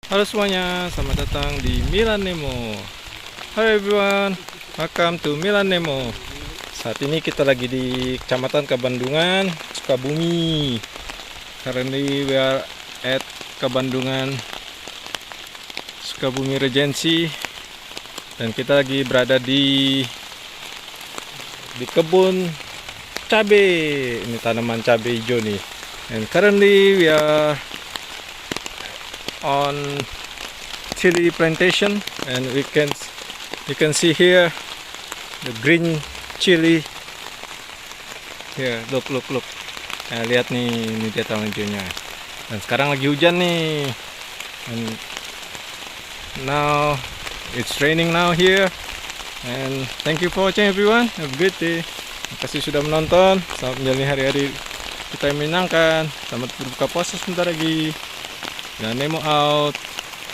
Halo semuanya, selamat datang di Milan Nemo. Hi everyone, welcome to Milan Nemo. Saat ini kita lagi di Kecamatan Kabandungan, Sukabumi. Currently we are at Kabandungan, Sukabumi Regency. Dan kita lagi berada di kebun cabe. Ini tanaman cabe hijau nih. And currently we are on chili plantation, and you can see here the green chili here. Look. Nah, lihat nih, ini dia talang hijaunya. Dan sekarang lagi hujan nih, and now it's raining now here. And thank you for watching everyone, have a good day. Terima kasih sudah menonton. Selamat menjalani hari-hari kita yang menyenangkan. Selamat berbuka puasa sebentar lagi. Dan Nemo out.